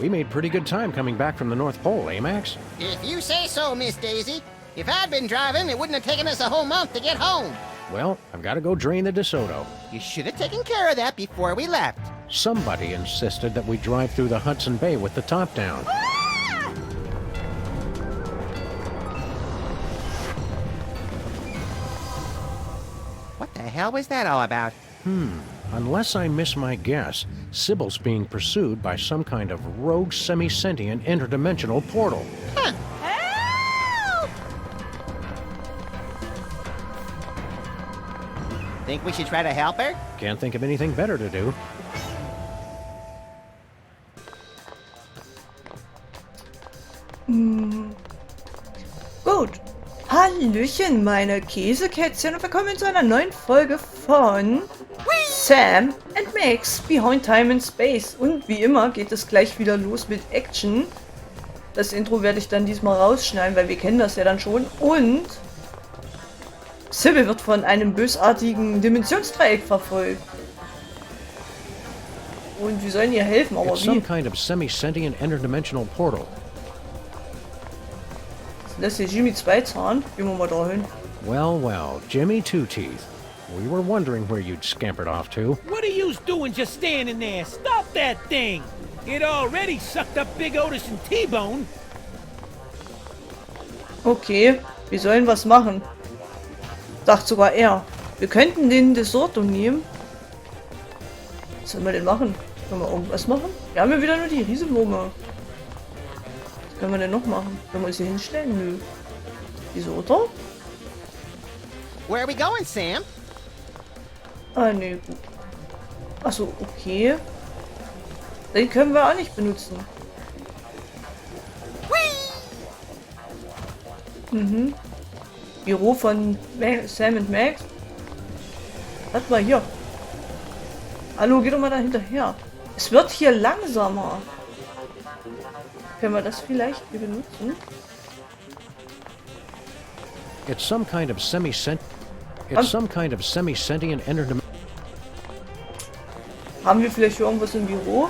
We made pretty good time coming back from the North Pole, eh, Max? If you say so, Miss Daisy. If I'd been driving, it wouldn't have taken us a whole month to get home. Well, I've got to go drain the DeSoto. You should have taken care of that before we left. Somebody insisted that we drive through the Hudson Bay with the top down. What the hell was that all about? Unless I miss my guess, Sybil's being pursued by some kind of rogue semi-sentient interdimensional portal. Huh. Help! Think we should try to help her? Can't think of anything better to do. Gut. Hallöchen, meine Käsekätzchen, und willkommen zu einer neuen Folge von Sam and Max, Behind Time and Space. Und wie immer geht es gleich wieder los mit Action. Das Intro werde ich dann diesmal rausschneiden, weil wir kennen das ja dann schon. Und Sybil wird von einem bösartigen Dimensionsdreieck verfolgt. Und wir sollen ihr helfen, aber It's some wie? kind of semi-sentient interdimensional portal. Das ist hier Jimmy Zweizahn. Gehen wir mal da hin. Well, well, Jimmy Two-Teeth. We were wondering where you'd scampered off to. What are you doing just standing there? Stop that thing! It already sucked up Big Otis and T-Bone. Okay, wir sollen was machen. Sagt sogar er. Wir könnten den DeSoto nehmen. Was sollen wir denn machen? Können wir irgendwas machen? Wir haben ja wieder nur die Riesenwurme. Was können wir denn noch machen? Können wir uns hier hinstellen? Nö. DeSoto? Where are we going, Sam? Ah, nee, gut. Achso, okay. Den können wir auch nicht benutzen. Büro von Sam und Max. Warte mal hier. Hallo, geh doch mal da hinterher. Es wird hier langsamer. Können wir das vielleicht hier benutzen? It's some kind of semi-sentient interdimensional... Haben wir vielleicht hier irgendwas im Büro?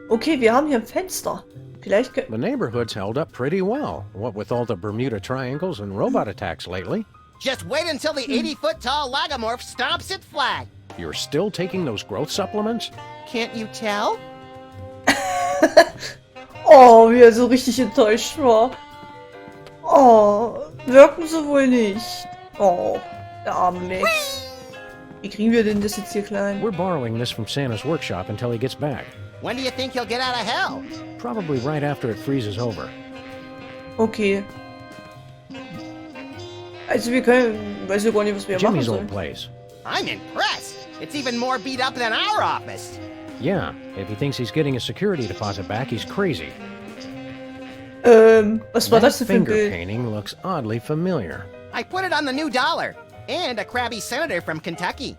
Okay, wir haben hier ein Fenster. Vielleicht können... The neighborhood's held up pretty well, what with all the Bermuda Triangles and robot attacks lately. Just wait until the 80-foot-tall lagomorph stomps it flat. You're still taking those growth supplements? Can't you tell? Oh, wie er so richtig enttäuscht war. Oh, wirken sie wohl nicht. Oh, der arme Max. Wie kriegen wir denn das jetzt hier klein? We're borrowing this from Santa's workshop until he gets back. When do you think he'll get out of hell? Probably right after it freezes over. Okay. Also wir können... Weiß ja gar nicht, was wir machen Jimmy's old sollen. place. I'm impressed. It's even more beat up than our office. Yeah, if he thinks he's getting a security deposit back, he's crazy. Was war das That denn für ein finger Bild? painting looks oddly familiar. I put it on the new dollar. And a crabby senator from Kentucky.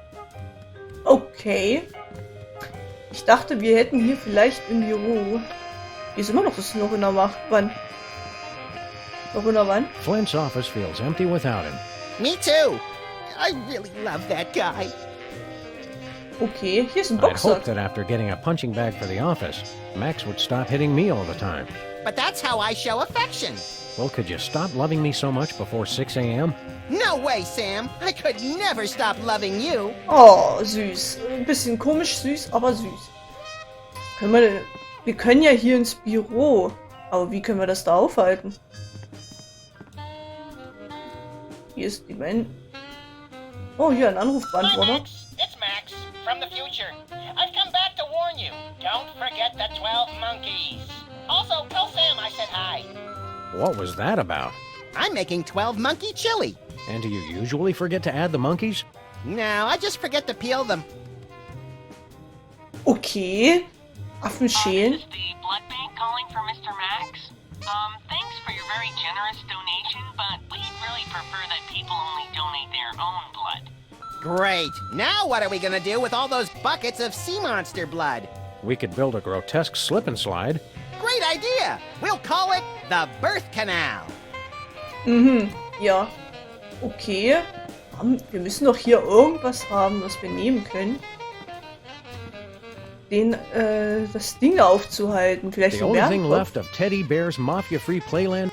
Okay. Ich dachte, wir hätten hier vielleicht im Büro... Hier ist immer noch das Loch in der Wand. Loch in der Wand? Flint's office feels empty without him. Me too. I really love that guy. Okay, hier ist ein I'd Boxsack. hoped that after getting a punching bag for the office, Max would stop hitting me all the time. But that's how I show affection. Well, could you stop loving me so much before 6 a.m.? No way, Sam. I could never stop loving you. Oh, süß. Ein bisschen komisch süß, aber süß. Können wir denn... Wir können ja hier ins Büro. Aber wie können wir das da aufhalten? Hier ist die Oh, hier ein Hi, Anrufbeantworter. Max. It's Max from the future. I've come back to warn you. Don't forget the 12 monkeys. Also, tell Sam I said hi. What was that about? I'm making 12 monkey chili. And do you usually forget to add the monkeys? No, I just forget to peel them. Okay. Affen schälen. This is the blood bank calling for Mr. Max. Thanks for your very generous donation, but we'd really prefer that people only donate their own blood. Great. Now what are we gonna do with all those buckets of sea monster blood? We could build a grotesque slip and slide. Great idea. We'll call it the Birth Canal. Mhm, ja. Okay. Wir müssen doch hier irgendwas haben, was wir nehmen können. Das Ding aufzuhalten. Vielleicht The ein only thing Bärenkopf. left of Teddy Bear's mafia-free playland.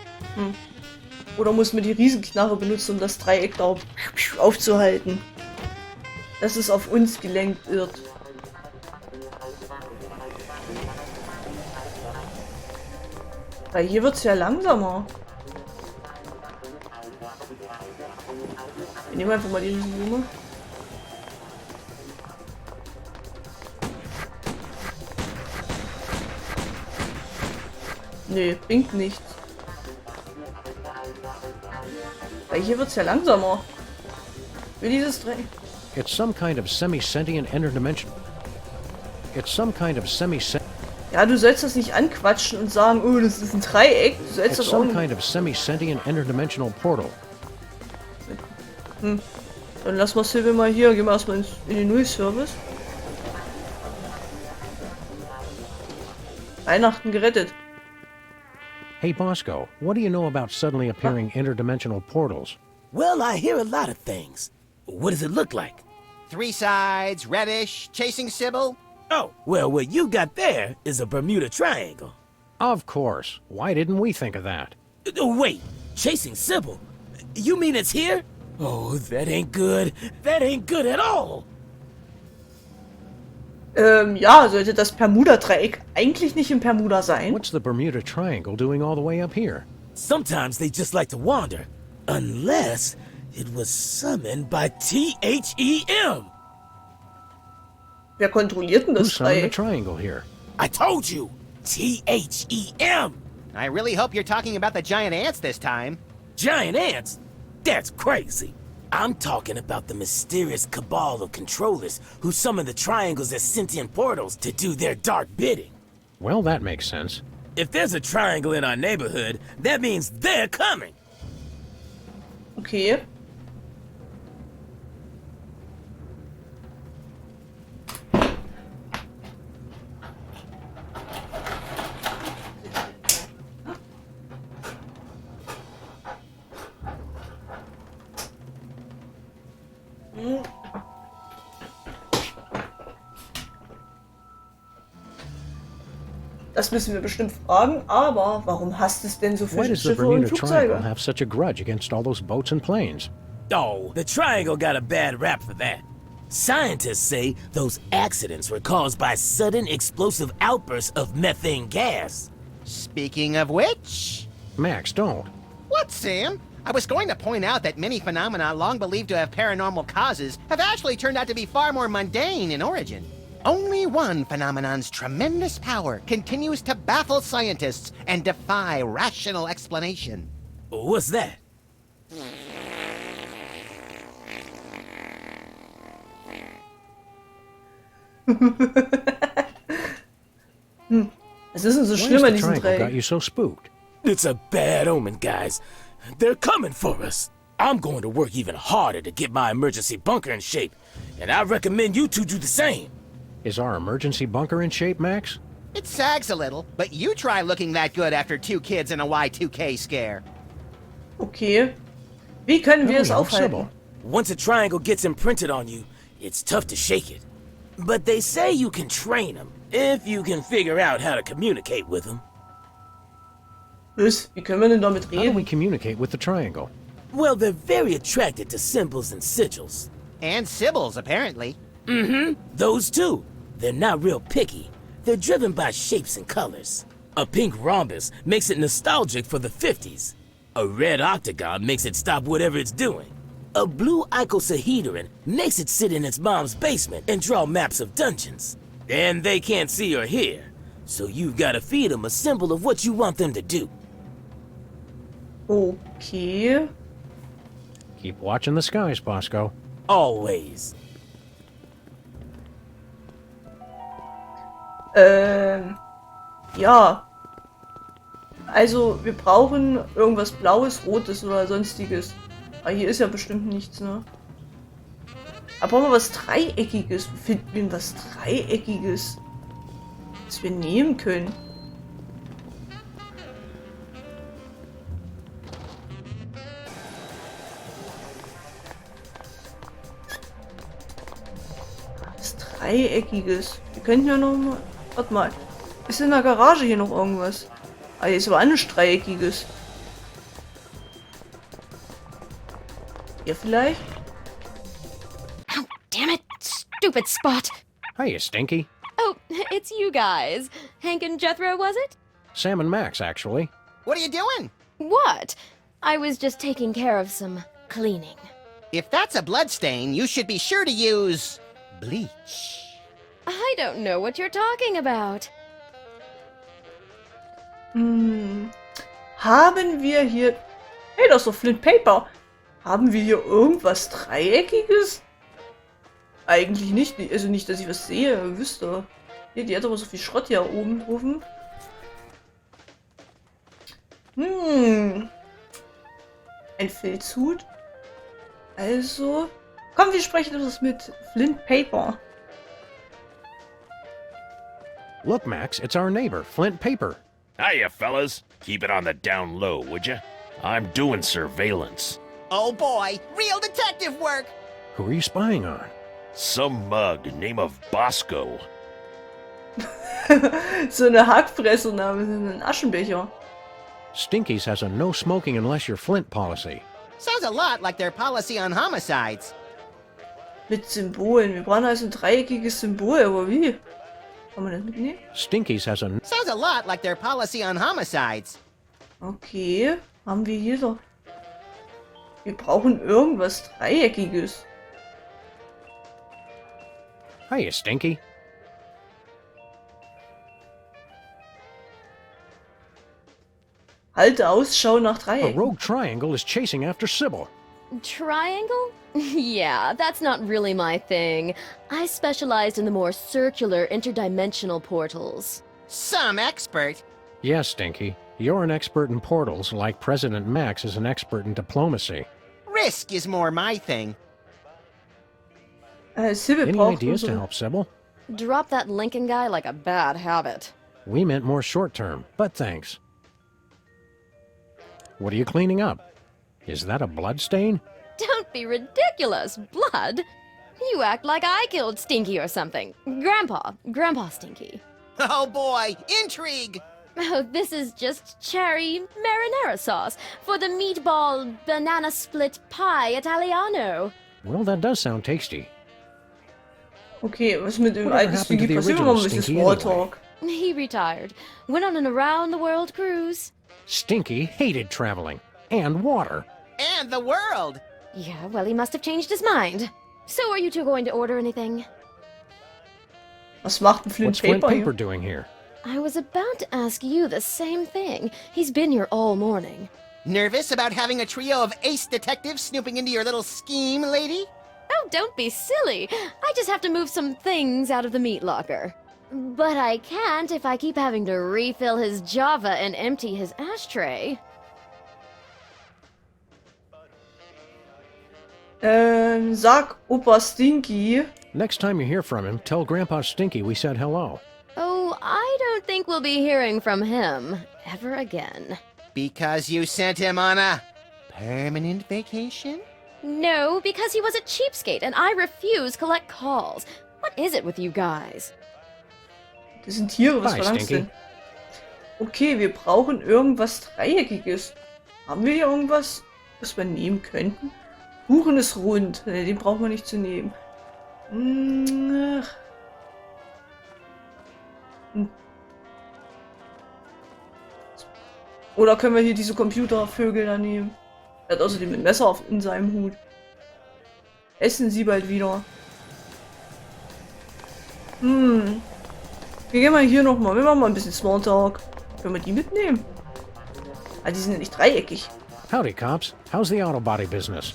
Oder muss man die Riesenknarre benutzen, um das Dreieck da aufzuhalten? Dass es auf uns gelenkt wird. Weil hier wird es ja langsamer. Wir nehmen einfach mal die Riesenblume. Nee, bringt nichts. Weil hier wird es ja langsamer. Für dieses Dreieck. It's some kind of semi-sentient interdimensional. Ja, du sollst das nicht anquatschen und sagen, oh, das ist ein Dreieck. Du sollst It's das auch some nicht. kind of semi-sentient interdimensional portal. Dann lass mal Sybil mal hier. Gehen wir erstmal in den Null-Service. Weihnachten gerettet. Hey Bosco, what do you know about suddenly appearing interdimensional portals? Well, I hear a lot of things. What does it look like? 3 sides, reddish, chasing Sybil. Oh, well, what you got there is a Bermuda Triangle. Of course. Why didn't we think of that? Oh, wait, chasing Sybil? You mean it's here? Oh, that ain't good. That ain't good at all. Ja, sollte das Bermuda-Dreieck eigentlich nicht in Bermuda sein? What's the Bermuda Triangle doing all the way up here? Sometimes they just like to wander. Unless it was summoned by THEM. Wer kontrolliert denn Who das summoned the Dreieck? triangle here? I told you, THEM. I really hope you're talking about the giant ants this time. Giant ants? That's crazy. I'm talking about the mysterious cabal of controllers who summon the triangles as sentient portals to do their dark bidding. Well, that makes sense. If there's a triangle in our neighborhood, that means they're coming. Okay. Das müssen wir bestimmt fragen, aber warum hasst es denn so Why viele does the Schiffe und Bermuda Triangle Flugzeuge? have such a grudge against all those boats and planes? Oh, the triangle got a bad rap for that. Scientists say those accidents were caused by sudden explosive outbursts of methane gas. Speaking of which... Max, don't. What, Sam? I was going to point out that many phenomena long believed to have paranormal causes have actually turned out to be far more mundane in origin. Only one phenomenon's tremendous power continues to baffle scientists and defy rational explanation. What's that? Was ist denn so Why schlimm has an the diesem triangle got Dreieck? you so spooked? It's a bad omen, guys. They're coming for us. I'm going to work even harder to get my emergency bunker in shape, and I recommend you two do the same. Is our emergency bunker in shape, Max? It sags a little, but you try looking that good after 2 kids and a Y2K scare. Okay. Wie können wir es Hello, aufhalten? Sybil. Once a triangle gets imprinted on you, it's tough to shake it. But they say you can train them, if you can figure out how to communicate with them. Was? Wie können wir denn damit How do we reden? communicate with the triangle? Well, they're very attracted to symbols and sigils. And Sybil's, apparently. Those two. They're not real picky. They're driven by shapes and colors. A pink rhombus makes it nostalgic for the 50s. A red octagon makes it stop whatever it's doing. A blue icosahedron makes it sit in its mom's basement and draw maps of dungeons. And they can't see or hear, so you've got to feed them a symbol of what you want them to do. Okay. Keep watching the skies, Bosco. Always. Ja. Also, wir brauchen irgendwas Blaues, Rotes oder sonstiges. Aber hier ist ja bestimmt nichts, ne? Aber brauchen wir was Dreieckiges? Wo finden wir denn was Dreieckiges? Was wir nehmen können? Dreieckiges. Wir könnten ja noch mal... Warte mal. Ist in der Garage hier noch irgendwas? Ah, hier ist aber ein Dreieckiges. Hier vielleicht? Oh, damn it! Stupid spot! Hiya, Stinky. Oh, it's you guys. Hank and Jethro, was it? Sam and Max, actually. What are you doing? What? I was just taking care of some cleaning. If that's a bloodstain, you should be sure to use bleach. I don't know what you're talking about. Haben wir hier... Hey, das ist doch Flint Paper. Haben wir hier irgendwas Dreieckiges? Eigentlich nicht. Also nicht, dass ich was sehe. Wüsste. Hier, die hat aber so viel Schrott hier oben drauf. Ein Filzhut. Also... Komm, wir sprechen das mit Flint Paper. Look, Max, it's our neighbor, Flint Paper. Hiya, fellas. Keep it on the down low, would ya? I'm doing surveillance. Oh boy, real detective work! Who are you spying on? Some mug name of Bosco. So eine Hackfresse namens ein Aschenbecher. Stinky's has a no smoking unless you're Flint policy. Sounds a lot like their policy on homicides. Mit Symbolen. Wir brauchen also ein dreieckiges Symbol, aber wie? Kann man das mitnehmen? Stinky's has a... Sounds a lot like their policy on homicides. Okay, haben wir hier doch... Wir brauchen irgendwas Dreieckiges. Hiya, Stinky. Halte Ausschau nach A Dreiecken. rogue triangle is chasing after Sybil. Triangle? Yeah, that's not really my thing. I specialized in the more circular, interdimensional portals. Some expert. Yes, Stinky. You're an expert in portals, like President Max is an expert in diplomacy. Risk is more my thing. Sybil Any braucht ideas to unsere... help Sybil? Drop that Lincoln guy like a bad habit. We meant more short-term, but thanks. What are you cleaning up? Is that a blood stain? Don't be ridiculous, blood. You act like I killed Stinky or something. Grandpa Stinky. Oh boy, intrigue! Oh, this is just cherry marinara sauce for the meatball banana split pie Italiano. Well, that does sound tasty. Okay, was mit dem Whatever alten happened to Stinky the passiert? Wir machen ein original bisschen Stinky Smalltalk. He retired. Went on an around-the-world cruise. Stinky hated traveling. And water. And the world! Yeah, well, he must have changed his mind. So are you two going to order anything? Was macht ein Flint What's Flint Paper Paper hier? doing here? I was about to ask you the same thing. He's been here all morning. Nervous about having a trio of ace detectives snooping into your little scheme, lady? Oh, don't be silly. I just have to move some things out of the meat locker. But I can't if I keep having to refill his Java and empty his ashtray. Sag Opa Stinky. Next time you hear from him, tell Grandpa Stinky we said hello. Oh, I don't think we'll be hearing from him ever again. Because you sent him on a permanent vacation? No, because he was a cheapskate and I refuse collect calls. What is it with you guys? Das sind Tiere, was Bye, verlangst du Stinky. denn? Okay, wir brauchen irgendwas Dreieckiges. Haben wir hier irgendwas, was wir nehmen könnten? Kuchen ist rund. Den brauchen wir nicht zu nehmen. Ach. Oder können wir hier diese Computervögel da nehmen? Er hat außerdem ein Messer in seinem Hut. Essen sie bald wieder. Wir gehen mal hier nochmal. Wir machen mal ein bisschen Smalltalk. Können wir die mitnehmen? Ah, die sind ja nicht dreieckig. Howdy, cops. How's the auto body business?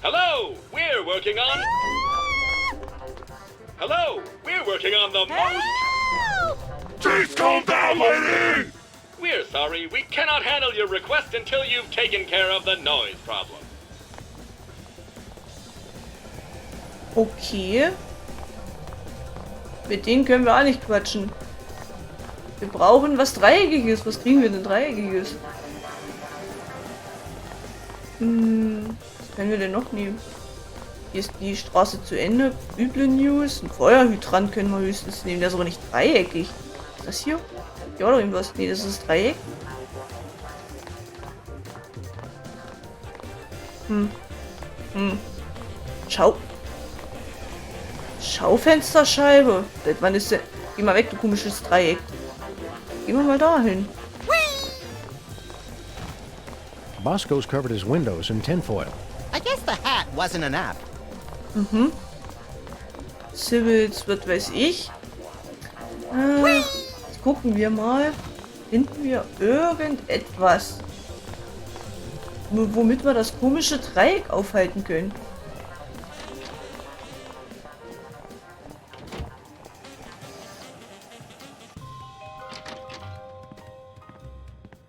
Hello, we're working on... Hello, we're working on the most... Please calm down, lady! We're sorry, we cannot handle your request until you've taken care of the noise problem. Okay. Mit denen können wir auch nicht quatschen. Wir brauchen was Dreieckiges. Was kriegen wir denn Dreieckiges? Was können wir denn noch nehmen? Hier ist die Straße zu Ende. Üble News. Ein Feuerhydrant können wir höchstens nehmen. Der ist aber nicht dreieckig. Ist das hier? Ja, oder irgendwas? Nee, das ist Dreieck. Schaufensterscheibe. Seit wann ist der... Geh mal weg, du komisches Dreieck. Gehen wir mal dahin. Bosco's covered his windows in tinfoil. I guess the hat wasn't enough. Sybils, was weiß ich. Jetzt gucken wir mal. Finden wir irgendetwas, womit wir das komische Dreieck aufhalten können?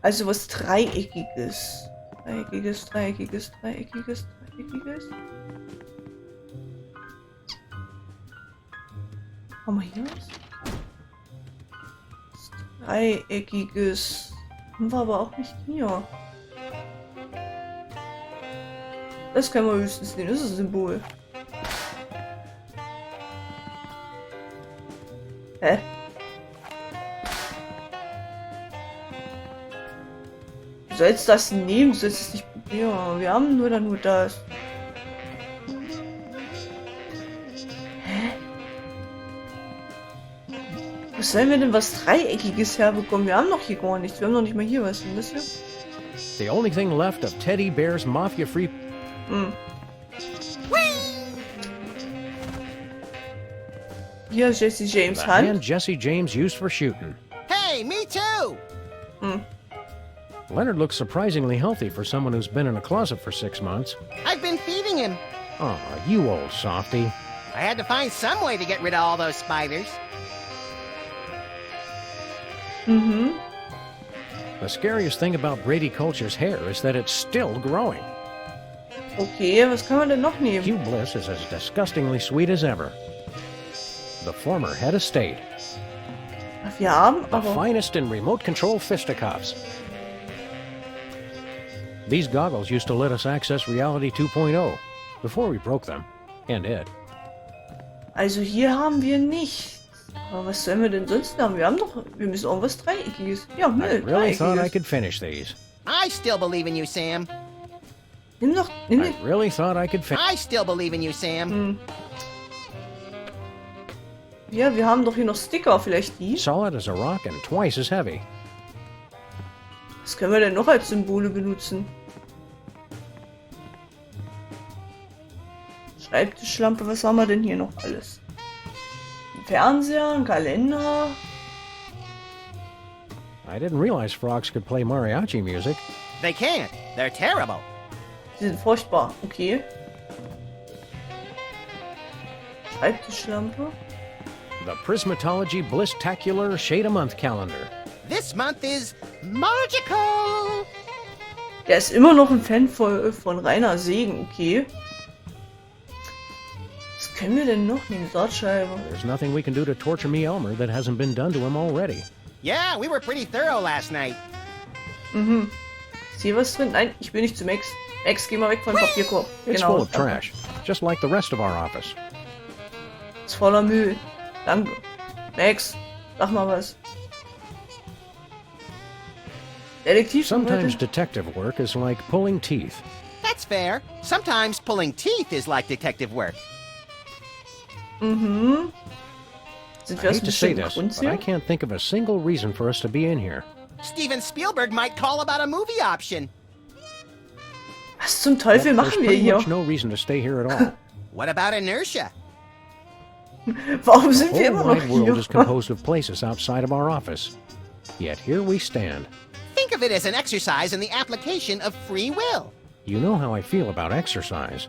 Also was Dreieckiges. Dreieckiges. Haben wir hier was? Dreieckiges. Haben wir aber auch nicht hier. Das können wir höchstens nehmen. Das ist ein Symbol. Hä? Du sollst das nehmen, du sollst es nicht probieren. Wir haben nur das. Hä? Wo sollen wir denn was Dreieckiges herbekommen? Wir haben noch hier gar nichts. Wir haben noch nicht mal hier was. Denn das hier? The only thing left of Teddy Bear's mafia-free... Hier ist Jesse James The Hand. hand Jesse James used for shooting. Hey, me too! Leonard looks surprisingly healthy for someone who's been in a closet for 6 months. I've been feeding him. Aw, you old softy. I had to find some way to get rid of all those spiders. The scariest thing about Brady Culture's hair is that it's still growing. Okay, was kann man denn noch nehmen? Hugh Bliss is as disgustingly sweet as ever. The former head of state. Wir haben The aber... finest in remote control fisticuffs. These goggles used to let us access reality 2.0 before we broke them. And it. Also hier haben wir nichts. Aber was sollen wir denn sonst haben? Wir müssen irgendwas Dreieckiges. Ja, I Müll, really thought I Dreieckiges. could finish these. I still believe in you, Sam. Nimm I den. really thought I could finish. I still believe in you, Sam. Ja, wir haben doch hier noch Sticker, vielleicht die. Solid as a rock and twice as heavy. Was können wir denn noch als Symbole benutzen? Schreibtischlampe, was haben wir denn hier noch alles? Ein Fernseher, ein Kalender. I didn't realize frogs could play mariachi music. They can't. They're terrible. Die sind furchtbar. Okay. Schreibtischlampe. The Prismatology Blistacular Shade a Month calendar. This month is magical. Der ist immer noch ein Fan von Rainer Segen. Okay. Was können wir denn noch nehmen? Saatscheibe. There's nothing we can do to torture me Elmer that hasn't been done to him already. Yeah, we were pretty thorough last night. Ist hier was drin? Nein, ich will nicht zu Max. Max, geh mal weg vom Papierkorb. It's full of trash, just like the rest of our office. Ist voller Müll. Danke. Max, sag mal was. Detektiv. Sometimes detective work is like pulling teeth. That's fair. Sometimes pulling teeth is like detective work. Sind I wir aus hate dem to say bestimmten this, Grund but I hier? can't think of a single reason for us to be in here. Steven Spielberg might call about a movie option. Was zum Teufel There's machen wir pretty hier? much no reason to stay here at all. What about inertia? Warum sind The wir whole immer noch wide world is hier? composed of places outside of our office. Yet here we stand. Think of it as an exercise in the application of free will. You know how I feel about exercise.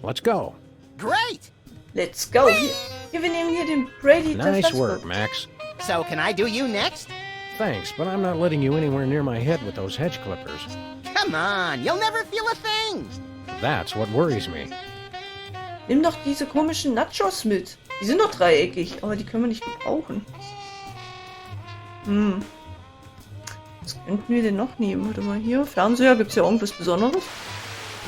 Let's go. Great! Let's go. Hier, wir nehmen hier den Brady. Nice work, Max. So can I do you next? Thanks, but I'm not letting you anywhere near my head with those hedge clippers. Come on, you'll never feel a thing. That's what worries me. Nimm doch diese komischen Nachos mit. Die sind doch dreieckig, aber die können wir nicht gebrauchen. Was könnten wir denn noch nehmen? Warte mal hier. Fernseher, gibt's ja irgendwas Besonderes?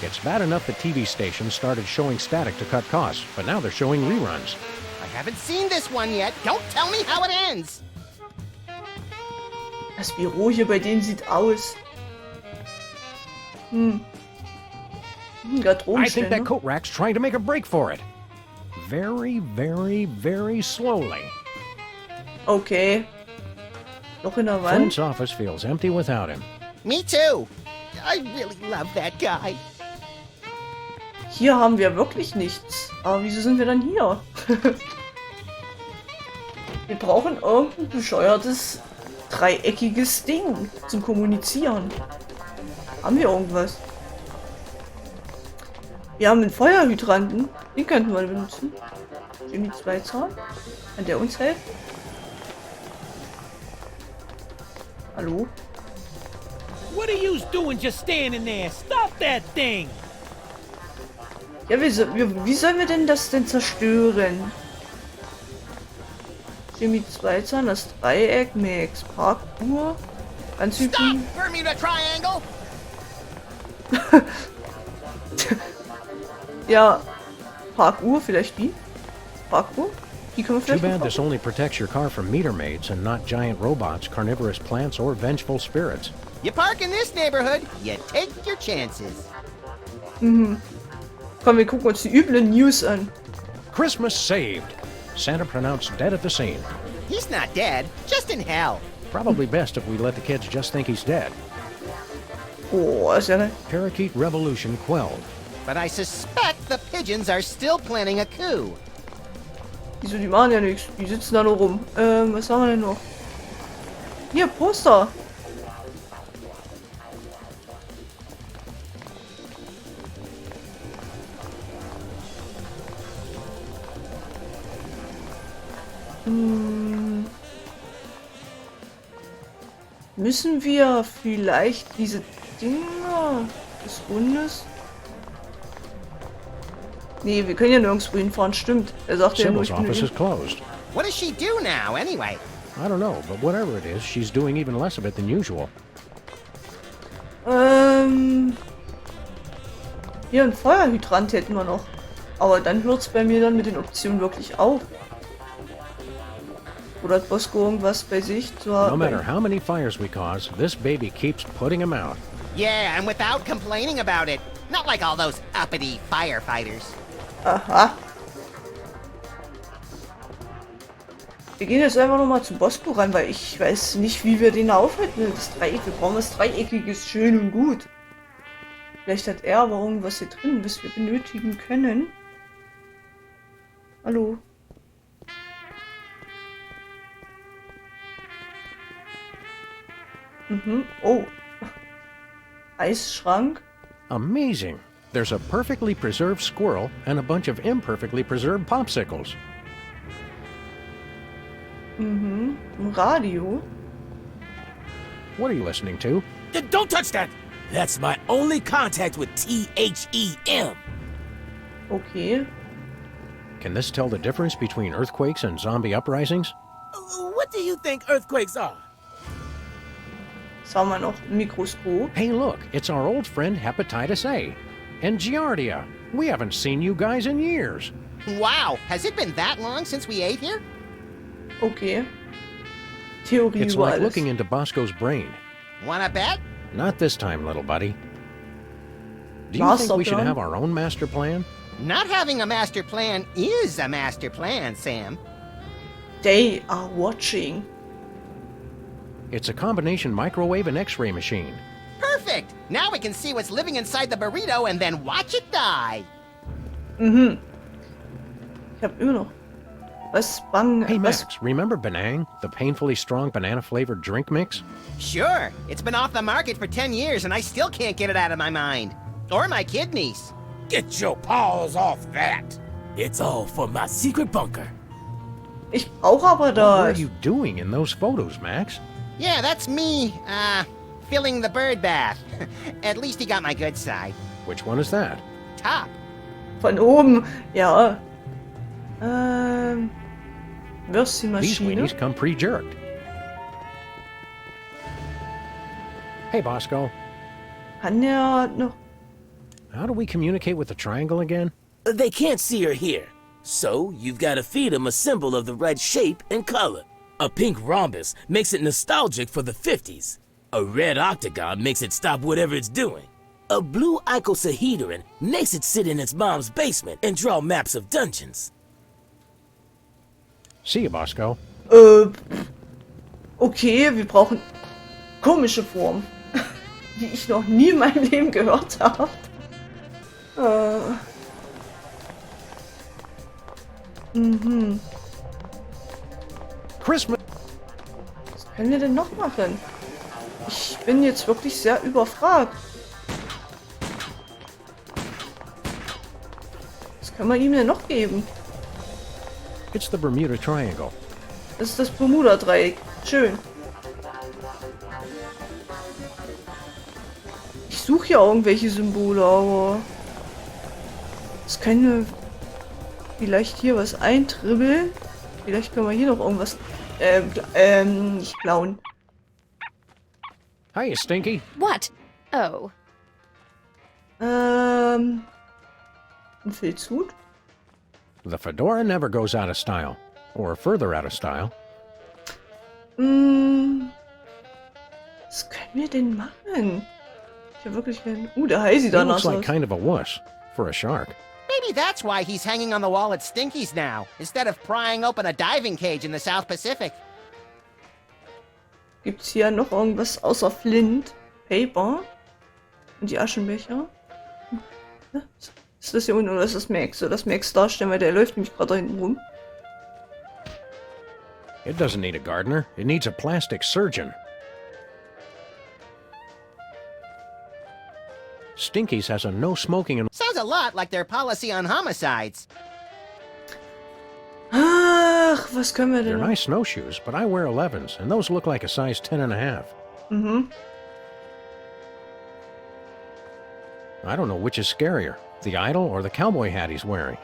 It's bad enough that TV stations started showing static to cut costs, but now they're showing reruns. I haven't seen this one yet. Don't tell me how it ends. Das Büro hier bei denen sieht aus. I think Garderobenständer. that coat rack's trying to make a break for it. Very, very, very slowly. Okay. Loch in der Wand. Flint's office feels empty without him. Me too. I really love that guy. Hier haben wir wirklich nichts. Aber wieso sind wir dann hier? Wir brauchen irgendein bescheuertes, dreieckiges Ding zum Kommunizieren. Haben wir irgendwas? Wir haben einen Feuerhydranten. Den könnten wir benutzen. Jimmy 2 Zahn. Kann der uns helfen? Hallo? What are you doing just standing there? Stop that thing! Ja, wie sollen wir denn das denn zerstören? Jimmy 2 Zahn, das Dreieck, Max, Parkuhr. Ganz Stop, üblich. Bermuda Triangle! Ja, Parkuhr, vielleicht die? Parkuhr? Die können wir Too vielleicht bad noch this only protects your car from meter maids and not giant robots, carnivorous plants, or vengeful spirits. You park in this neighborhood, you take your chances. Komm, wir gucken uns die üblen News an. Christmas saved. Santa pronounced dead at the scene. He's not dead, just in hell. Probably best if we let the kids just think he's dead. Oh, ist ja... Parakeet revolution quelled. But I suspect the pigeons are still planning a coup. Wieso, die machen ja nichts. Die sitzen da nur rum. Was haben wir denn noch? Hier, Poster. Müssen wir vielleicht diese Dinger des Hundes? Nee, wir können ja nirgendwo hinfahren, stimmt. Er sagt ja nur, Sybil's ich bin office is closed. What does she do now, anyway? I don't know, but whatever it is, she's doing even less of it than usual. Hier ein Feuerhydrant hätten wir noch. Aber dann hört es bei mir dann mit den Optionen wirklich auf. Oder hat Bosco irgendwas bei sich zu haben? No matter how many fires we cause, this baby keeps putting them out. Yeah, and without complaining about it. Not like all those uppity firefighters. Aha. Wir gehen jetzt einfach nochmal zu Bosco rein, weil ich weiß nicht, wie wir den aufhalten. Das Dreieck, wir brauchen was Dreieckiges, schön und gut. Vielleicht hat er aber irgendwas hier drin, was wir benötigen können. Hallo. Oh. Eisschrank. Amazing. There's a perfectly preserved squirrel and a bunch of imperfectly preserved popsicles. Ein Radio. What are you listening to? Don't touch that! That's my only contact with THEM. Okay. Can this tell the difference between earthquakes and zombie uprisings? What do you think earthquakes are? Was haben wir noch? Ein Mikroskop. Hey, look, it's our old friend Hepatitis A. And Giardia. We haven't seen you guys in years. Wow, has it been that long since we ate here? Okay. Theorie It's über like alles. looking into Bosco's brain. Wanna bet? Not this time, little buddy. Do you think we should Masterplan? have our own master plan? Not having a master plan is a master plan, Sam. They are watching. It's a combination microwave and X-ray machine. Perfect! Now we can see what's living inside the burrito and then watch it die. Ich hab immer noch. Was Bang. Hey, was? Max, remember Benang, the painfully strong banana-flavored drink mix? Sure, it's been off the market for 10 years and I still can't get it out of my mind. Or my kidneys. Get your paws off that! It's all for my secret bunker. Ich brauche aber What are das. you doing in those photos, Max? Yeah, that's me, filling the bird bath. At least he got my good side. Which one is that? Top. Von oben. Ja. These Würstchenmaschine. weenies come pre-jerked. Hey, Bosco. Kann der noch? How do we communicate with the triangle again? They can't see or hear, so you've got to feed them a symbol of the right shape and color. A pink rhombus makes it nostalgic for the 50s. A red octagon makes it stop whatever it's doing. A blue icosahedron makes it sit in its mom's basement and draw maps of dungeons. See you, Bosco. Okay, wir brauchen komische Formen, die ich noch nie in meinem Leben gehört habe. Christmas. Was können wir denn noch machen? Ich bin jetzt wirklich sehr überfragt. Was kann man ihm denn noch geben? It's the Bermuda Triangle. Das ist das Bermuda-Dreieck. Schön. Ich suche ja irgendwelche Symbole, aber es kann vielleicht hier was eintribbeln. Vielleicht können wir hier noch irgendwas nicht klauen. Hiya, Stinky. What? Oh. Ein Filzhut? The fedora never goes out of style. Or further out of style. Was können wir denn machen? Ich habe wirklich keinen... der Hai sieht He danach looks like aus. kind of a wuss. For a shark. Maybe that's why he's hanging on the wall at Stinky's now, instead of prying open a diving cage in the South Pacific. Gibt's hier noch irgendwas außer Flint? Paper? Und die Aschenbecher? Ist das hier unten oder ist das Max? Soll das Max darstellen, weil der läuft nämlich gerade da hinten rum. It doesn't need a gardener. It needs a plastic surgeon. Stinky's has a no smoking and... Sounds a lot like their policy on homicides. Ach, was können wir They're denn noch? nice snowshoes, but I wear 11s, and those look like a size 10.5. I don't know which is scarier, the idol or the cowboy hat he's wearing.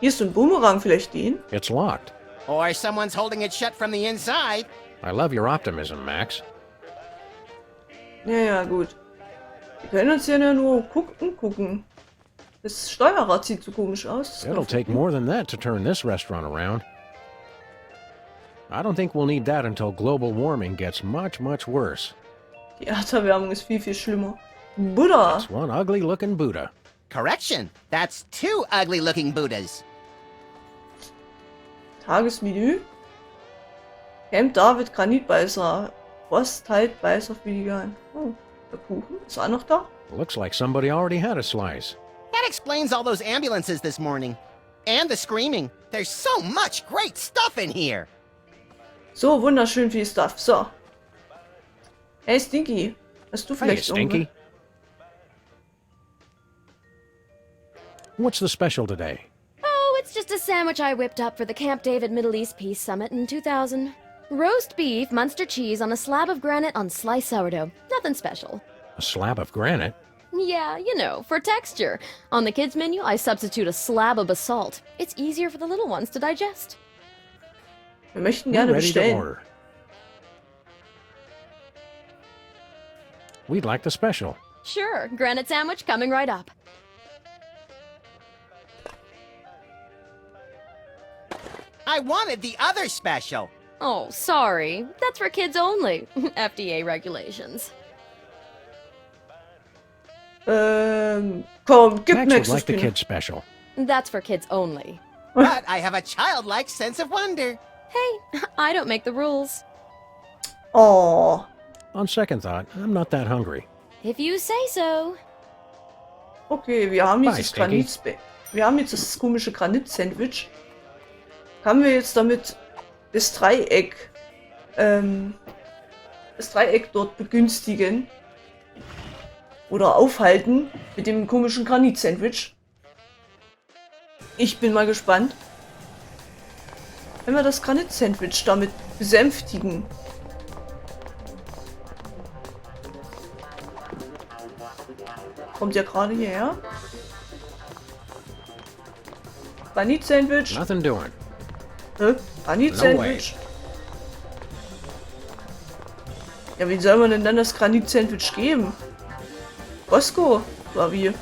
Hier ist so ein Boomerang, vielleicht den? It's locked. Or someone's holding it shut from the inside. I love your optimism, Max. Ja, gut. Wir können uns ja nur gucken. Das Steuerrad sieht so komisch aus. It'll take more than that to turn this restaurant around. I don't think we'll need that until global warming gets much, much worse. Die Erderwärmung ist viel, viel schlimmer. Buddha! It's one ugly-looking Buddha. Correction, that's two ugly-looking Buddhas. Tagesmenü. Camp David Granitbeißer. Frosthaltbeißer Filigan. Oh, der Kuchen. Ist auch noch da? Looks like somebody already had a slice. That explains all those ambulances this morning. And the screaming. There's so much great stuff in here. So, wunderschön viel Stuff. So. Hey, Stinky. Hast du Hey, vielleicht Stinky. What's the special today? Oh, it's just a sandwich I whipped up for the Camp David Middle East Peace Summit in 2000. Roast beef, Munster cheese on a slab of granite on sliced sourdough. Nothing special. A slab of granite? Yeah, you know, for texture. On the kids' menu, I substitute a slab of basalt. It's easier for the little ones to digest. Wir möchten We're gerne ready to bestellen. order. We'd like the special. Sure, granite sandwich coming right up. I wanted the other special. Oh, sorry. That's for kids only. FDA regulations. Komm, gib Max Max would like the das kids special. That's for kids only. But I have a childlike sense of wonder. Hey, I don't make the rules. Oh. On second thought, I'm not that hungry. If you say so. Okay, wir haben jetzt Bye, das Stinky. Wir haben jetzt das komische Granit-Sandwich. Haben wir jetzt damit das Dreieck dort begünstigen oder aufhalten mit dem komischen Granit-Sandwich. Ich bin mal gespannt. Wenn wir das Granit-Sandwich damit besänftigen. Kommt ja gerade hierher. Granit-Sandwich. Nothing doing. Granit-Sandwich. Ja, wie soll man denn dann das Granit-Sandwich geben? Bosco war wie.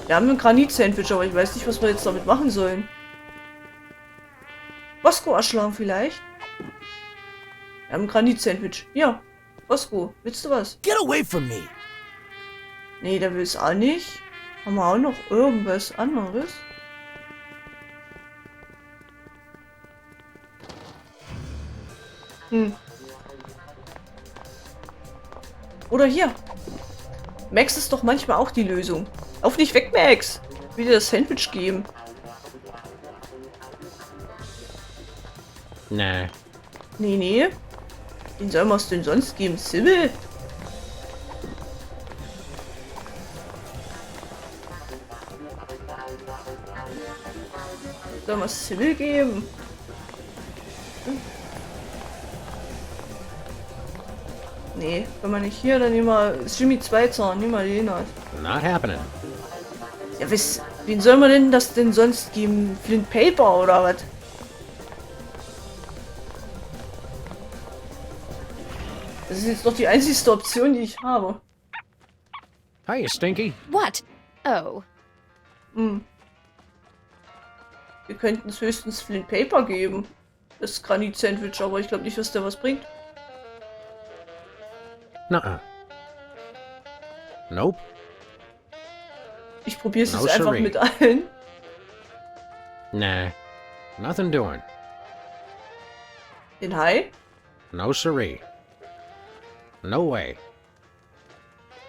Wir haben ein Granit-Sandwich, aber ich weiß nicht, was wir jetzt damit machen sollen. Bosco erschlagen vielleicht? Wir haben ein Granit-Sandwich. Ja, Bosco, willst du was? Get away from me! Nee, der will es auch nicht. Haben wir auch noch irgendwas anderes? Oder hier. Max ist doch manchmal auch die Lösung. Auf nicht weg, Max! Ich will dir das Sandwich geben. Nah. Nee. Wen soll man es denn sonst geben? Sybil? Soll man es Sybil geben? Nee, wenn man nicht hier, dann nehmen wir Jimmy Zweizahn, nehmen wir den halt. Not happening. Ja, wen soll man denn das denn sonst geben? Flint Paper oder was? Das ist jetzt noch die einzigste Option, die ich habe. Hi, Stinky. What? Oh. Wir könnten es höchstens Flint Paper geben. Das Granit-Sandwich, aber ich glaube nicht, dass der was bringt. Nuh-uh. Nope. Ich probiere es No, jetzt einfach siree. mit allen. Nah. Nothing doing. Den Hai? No siree. No way.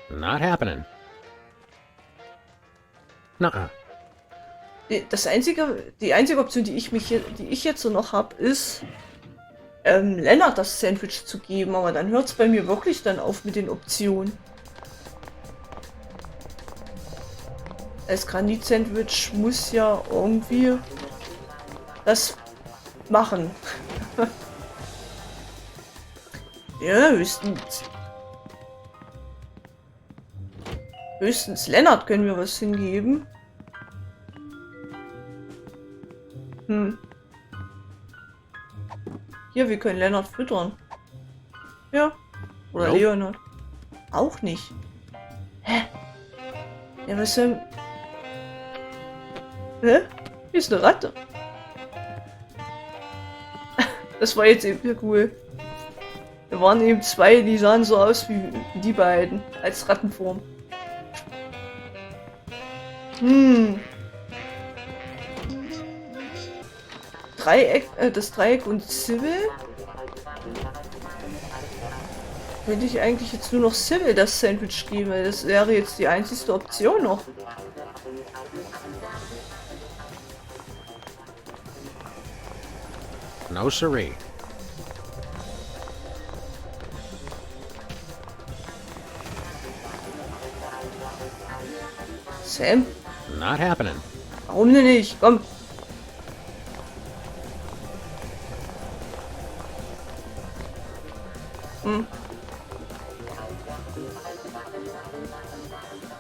Not happening. Nuh-uh. Die einzige Option, die ich jetzt so noch habe, ist Lennart das Sandwich zu geben, aber dann hört es bei mir wirklich dann auf mit den Optionen. Das Granit-Sandwich muss ja irgendwie das machen. Ja, höchstens Lennart können wir was hingeben. Hier, wir können Lennart füttern. Ja. Oder Nope. Leonard. Auch nicht. Hä? Ja, was denn? Hä? Hier ist eine Ratte. Das war jetzt eben cool. Wir waren eben zwei, die sahen so aus wie die beiden. Als Rattenform. Dreieck, das Dreieck und Sybil? Könnte ich eigentlich jetzt nur noch Sybil das Sandwich geben, weil das wäre jetzt die einzigste Option noch. No siree. Sam? Not happening. Warum denn nicht? Komm.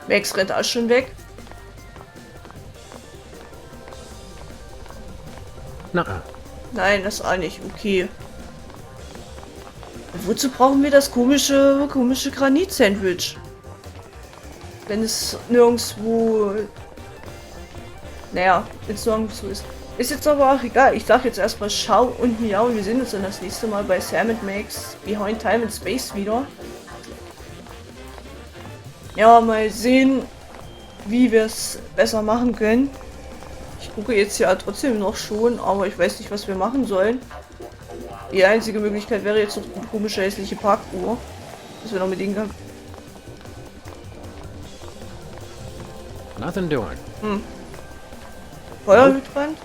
Max rennt auch schon weg. Nuh-uh. Nein, das auch nicht. Okay. Wozu brauchen wir das komische Granit-Sandwich? Wenn es nirgendwo... Naja, wenn es nirgendwo ist. Ist jetzt aber auch egal. Ich sag jetzt erstmal Ciao und Miau. Und wir sehen uns dann das nächste Mal bei Sam und Max Behind Time and Space wieder. Ja, mal sehen, wie wir es besser machen können. Ich gucke jetzt ja trotzdem noch schon, aber ich weiß nicht, was wir machen sollen. Die einzige Möglichkeit wäre jetzt noch eine komische hässliche Parkuhr. Dass wir noch mit denen kann. Nothing doing. Feuerhydrant?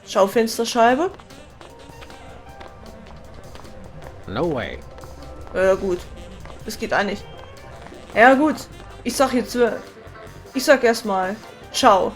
Schaufensterscheibe? No way. Ja gut. Das geht auch nicht. Ja gut. Ich sag erstmal ciao.